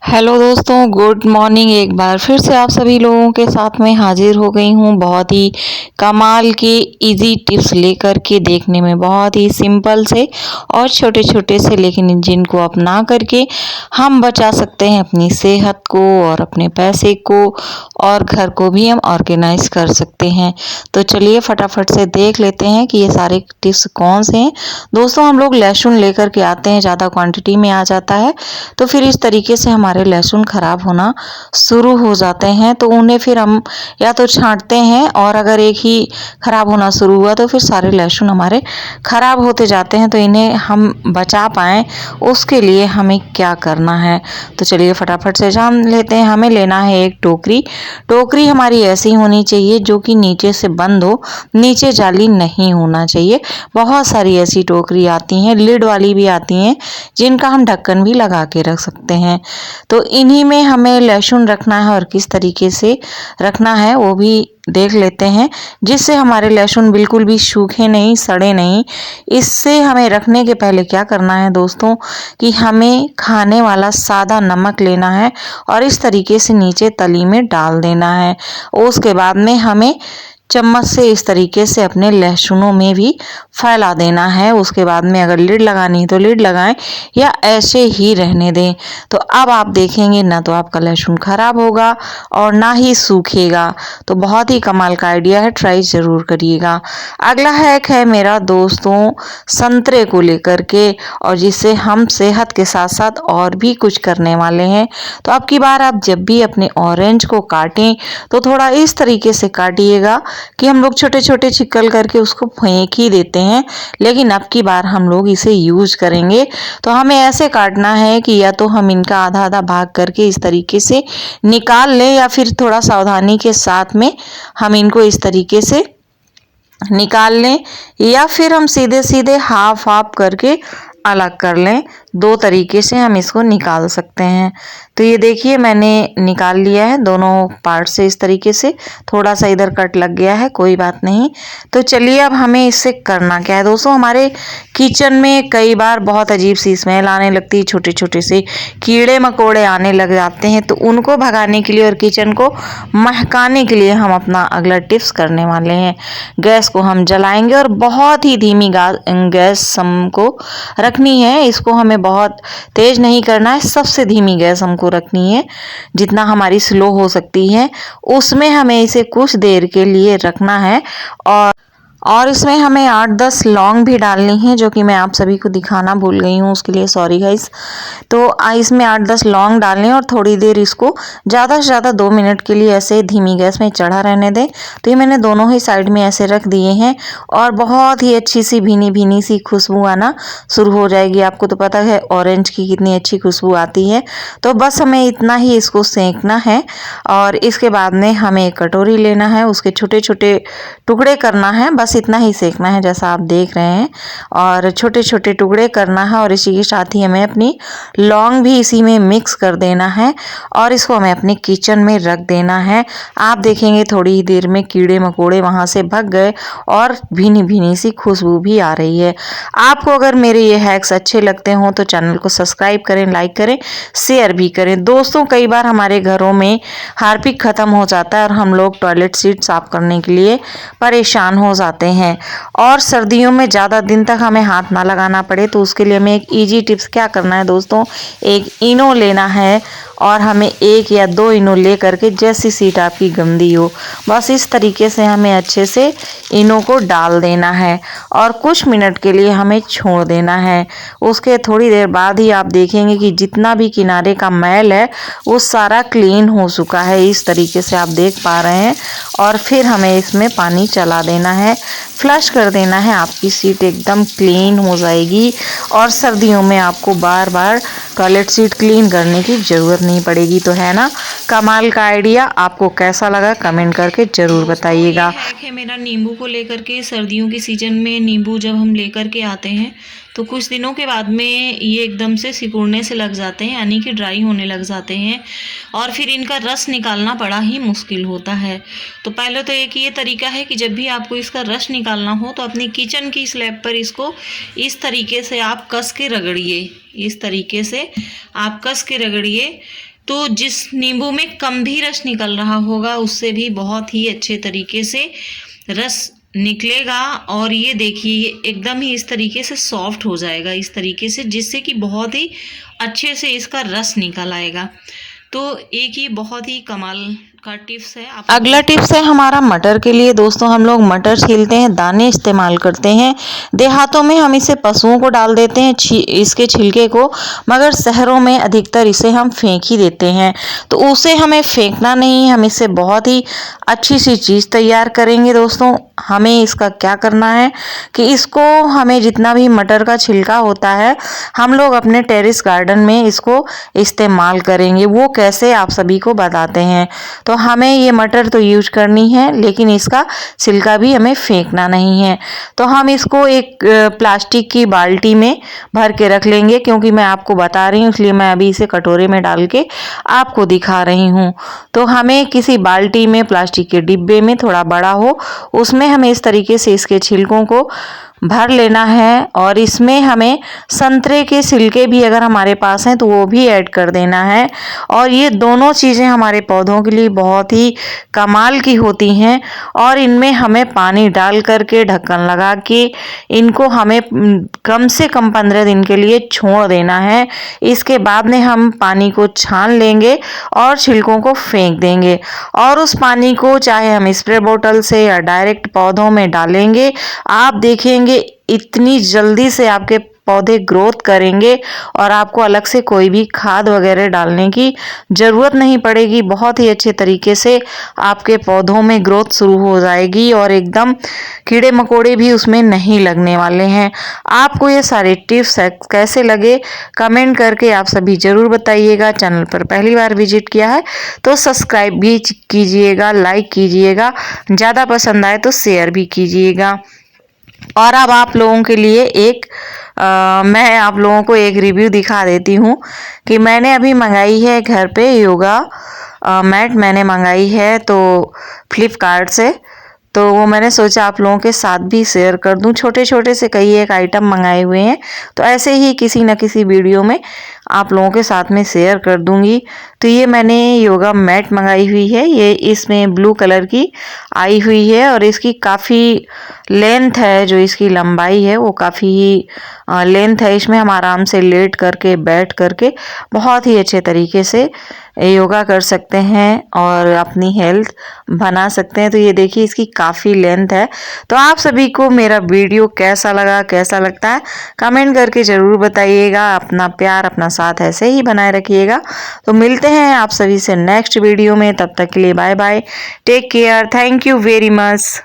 Hello दोस्तों, good morning. एक बार फिर से आप सभी लोगों के साथ में हाजिर हो गई हूँ बहुत ही कमाल के इजी टिप्स लेकर के। देखने में बहुत ही सिंपल से और छोटे छोटे से, लेकिन जिनको अपना करके हम बचा सकते हैं अपनी सेहत को और अपने पैसे को, और घर को भी हम ऑर्गेनाइज कर सकते हैं। तो चलिए फटाफट से देख लेते हैं कि ये सारे टिप्स कौन से हैं। दोस्तों, हम लोग लहसुन लेकर के आते हैं, ज़्यादा क्वांटिटी में आ जाता है, तो फिर इस तरीके से हमारे लहसुन खराब होना शुरू हो जाते हैं। तो उन्हें फिर हम या तो छांटते हैं, और अगर एक ही खराब होना शुरू हुआ तो फिर सारे लहसुन हमारे खराब होते जाते हैं। तो इन्हें हम बचा पाएँ उसके लिए हमें क्या करना है, तो चलिए फटाफट से जान लेते हैं। हमें लेना है एक टोकरी। टोकरी हमारी ऐसी होनी चाहिए जो कि नीचे से बंद हो, नीचे जाली नहीं होना चाहिए। बहुत सारी ऐसी टोकरी आती हैं, लिड वाली भी आती हैं, जिनका हम ढक्कन भी लगा के रख सकते हैं। तो इन्हीं में हमें लहसुन रखना है, और किस तरीके से रखना है वो भी देख लेते हैं, जिससे हमारे लहसुन बिल्कुल भी सूखे नहीं, सड़े नहीं। इससे हमें रखने के पहले क्या करना है दोस्तों, कि हमें खाने वाला सादा नमक लेना है और इस तरीके से नीचे तली में डाल देना है। उसके बाद में हमें चम्मच से इस तरीके से अपने लहसुनों में भी फैला देना है। उसके बाद में अगर लिड लगानी है तो लिड लगाएं, या ऐसे ही रहने दें। तो अब आप देखेंगे ना तो आपका लहसुन खराब होगा और ना ही सूखेगा। तो बहुत ही कमाल का आइडिया है, ट्राई ज़रूर करिएगा। अगला हैक है मेरा दोस्तों, संतरे को लेकर के, और जिससे हम सेहत के साथ साथ और भी कुछ करने वाले हैं। तो अब की बार आप जब भी अपने ऑरेंज को काटें तो थोड़ा इस तरीके से काटिएगा कि हम लोग छोटे छोटे छिकल करके उसको फेंक ही देते हैं, लेकिन अब की बार हम लोग इसे यूज करेंगे। तो हमें ऐसे काटना है कि या तो हम इनका आधा आधा भाग करके इस तरीके से निकाल लें, या फिर थोड़ा सावधानी के साथ में हम इनको इस तरीके से निकाल लें, या फिर हम सीधे सीधे हाफ हाफ करके अलग कर लें। दो तरीके से हम इसको निकाल सकते हैं। तो ये देखिए मैंने निकाल लिया है दोनों पार्ट से इस तरीके से। थोड़ा सा इधर कट लग गया है, कोई बात नहीं। तो चलिए अब हमें इससे करना क्या है दोस्तों। हमारे किचन में कई बार बहुत अजीब सी स्मेल आने लगती है, छोटे छोटे से कीड़े मकोड़े आने लग जाते हैं। तो उनको भगाने के लिए और किचन को महकाने के लिए हम अपना अगला टिप्स करने वाले हैं। गैस को हम जलाएंगे और बहुत ही धीमी गैस हमको रखनी है। इसको हमें बहुत तेज नहीं करना है, सबसे धीमी गैस हमको रखनी है, जितना हमारी स्लो हो सकती है उसमें हमें इसे कुछ देर के लिए रखना है। और इसमें हमें 8-10 लौंग भी डालनी है, जो कि मैं आप सभी को दिखाना भूल गई हूँ, उसके लिए सॉरी गाइस। तो इसमें 8-10 लौंग डालने और थोड़ी देर इसको ज़्यादा से ज़्यादा 2 मिनट के लिए ऐसे धीमी गैस में चढ़ा रहने दें। तो ये मैंने दोनों ही साइड में ऐसे रख दिए हैं, और बहुत ही अच्छी सी भीनी भीनी सी खुशबू आना शुरू हो जाएगी। आपको तो पता है ऑरेंज की कितनी अच्छी खुशबू आती है। तो बस हमें इतना ही इसको सेंकना है, और इसके बाद में हमें एक कटोरी लेना है, उसके छोटे छोटे टुकड़े करना है। बस इतना ही सेकना है जैसा आप देख रहे हैं, और छोटे छोटे टुकड़े करना है। और इसी के साथ ही हमें अपनी लौंग भी इसी में मिक्स कर देना है, और इसको हमें अपने किचन में रख देना है। आप देखेंगे थोड़ी ही देर में कीड़े मकोड़े वहाँ से भाग गए, और भीनी भीनी सी खुशबू भी आ रही है। आपको अगर मेरे ये हैक्स अच्छे लगते हों तो चैनल को सब्सक्राइब करें, लाइक करें, शेयर भी करें। दोस्तों, कई बार हमारे घरों में हार्पिक ख़त्म हो जाता है और हम लोग टॉयलेट सीट साफ करने के लिए परेशान हो जाते हैं, और सर्दियों में ज़्यादा दिन तक हमें हाथ ना लगाना पड़े। तो उसके लिए हमें एक इजी टिप्स क्या करना है दोस्तों, एक इनो लेना है, और हमें 1 या 2 इनो ले करके, जैसी सीट आपकी गंदी हो बस इस तरीके से हमें अच्छे से इनो को डाल देना है, और कुछ मिनट के लिए हमें छोड़ देना है। उसके थोड़ी देर बाद ही आप देखेंगे कि जितना भी किनारे का मैल है वो सारा क्लीन हो चुका है, इस तरीके से आप देख पा रहे हैं। और फिर हमें इसमें पानी चला देना है, फ्लश कर देना है, आपकी सीट एकदम क्लीन हो जाएगी, और सर्दियों में आपको बार बार टॉयलेट सीट क्लीन करने की ज़रूरत नहीं पड़ेगी। तो है ना कमाल का आइडिया, आपको कैसा लगा कमेंट करके ज़रूर बताइएगा। ये हैक है मेरा नींबू को लेकर के। सर्दियों के सीजन में नींबू जब हम लेकर के आते हैं तो कुछ दिनों के बाद में ये एकदम से सिकुड़ने से लग जाते हैं, यानी कि ड्राई होने लग जाते हैं, और फिर इनका रस निकालना बड़ा ही मुश्किल होता है। तो पहले तो एक ये तरीका है कि जब भी आपको इसका रस निकालना हो तो अपनी किचन की स्लैब पर इसको इस तरीके से आप कस के रगड़िए। इस तरीके से आप कस के रगड़िए, तो जिस नींबू में कम भी रस निकल रहा होगा उससे भी बहुत ही अच्छे तरीके से रस निकलेगा। और ये देखिए एकदम ही इस तरीके से सॉफ्ट हो जाएगा, इस तरीके से, जिससे कि बहुत ही अच्छे से इसका रस निकल आएगा। तो एक ही बहुत ही कमाल का टिप्स है। आप अगला टिप्स है हमारा मटर के लिए। दोस्तों हम लोग मटर छीलते हैं, दाने इस्तेमाल करते हैं। देहातों में हम इसे पशुओं को डाल देते हैं इसके छिलके को, मगर शहरों में अधिकतर इसे हम फेंक ही देते हैं। तो उसे हमें फेंकना नहीं, हम इससे बहुत ही अच्छी सी चीज़ तैयार करेंगे। दोस्तों हमें इसका क्या करना है कि इसको हमें जितना भी मटर का छिलका होता है हम लोग अपने टेरेस गार्डन में इसको इस्तेमाल करेंगे। वो कैसे आप सभी को बताते हैं। तो हमें ये मटर तो यूज करनी है, लेकिन इसका छिलका भी हमें फेंकना नहीं है। तो हम इसको एक प्लास्टिक की बाल्टी में भर के रख लेंगे, क्योंकि मैं आपको बता रही हूँ इसलिए मैं अभी इसे कटोरे में डाल के आपको दिखा रही हूँ। तो हमें किसी बाल्टी में, प्लास्टिक के डिब्बे में, थोड़ा बड़ा हो, उसमें हमें इस तरीके से इसके छिलकों को भर लेना है। और इसमें हमें संतरे के छिलके भी अगर हमारे पास हैं तो वो भी ऐड कर देना है। और ये दोनों चीज़ें हमारे पौधों के लिए बहुत ही कमाल की होती हैं। और इनमें हमें पानी डाल करके ढक्कन लगा के इनको हमें कम से कम 15 दिन के लिए छोड़ देना है। इसके बाद में हम पानी को छान लेंगे और छिलकों को फेंक देंगे। और उस पानी को चाहे हम स्प्रे बोतल से या डायरेक्ट पौधों में डालेंगे, आप देखेंगे इतनी जल्दी से आपके पौधे ग्रोथ करेंगे और आपको अलग से कोई भी खाद वगैरह डालने की ज़रूरत नहीं पड़ेगी। बहुत ही अच्छे तरीके से आपके पौधों में ग्रोथ शुरू हो जाएगी और एकदम कीड़े मकोड़े भी उसमें नहीं लगने वाले हैं। आपको ये सारे टिप्स कैसे लगे कमेंट करके आप सभी ज़रूर बताइएगा। चैनल पर पहली बार विजिट किया है तो सब्सक्राइब भी कीजिएगा, लाइक कीजिएगा, ज़्यादा पसंद आए तो शेयर भी कीजिएगा। और अब आप लोगों के लिए मैं आप लोगों को एक रिव्यू दिखा देती हूँ कि मैंने अभी मंगाई है घर पे योगा मैट मैंने मंगाई है तो फ्लिपकार्ट से। तो वो मैंने सोचा आप लोगों के साथ भी शेयर कर दूं। छोटे छोटे से कई एक आइटम मंगाए हुए हैं, तो ऐसे ही किसी न किसी वीडियो में आप लोगों के साथ में शेयर कर दूंगी। तो ये मैंने योगा मैट मंगाई हुई है, ये इसमें ब्लू कलर की आई हुई है और इसकी काफ़ी लेंथ है, जो इसकी लंबाई है वो काफ़ी ही लेंथ है। इसमें हम आराम से लेट करके, बैठ करके बहुत ही अच्छे तरीके से योगा कर सकते हैं और अपनी हेल्थ बना सकते हैं। तो ये देखिए इसकी काफ़ी लेंथ है। तो आप सभी को मेरा वीडियो कैसा लगा, कैसा लगता है कमेंट करके ज़रूर बताइएगा। अपना प्यार, अपना साथ ऐसे ही बनाए रखिएगा। तो मिलते हैं आप सभी से नेक्स्ट वीडियो में, तब तक के लिए bye bye, take care, thank you very much.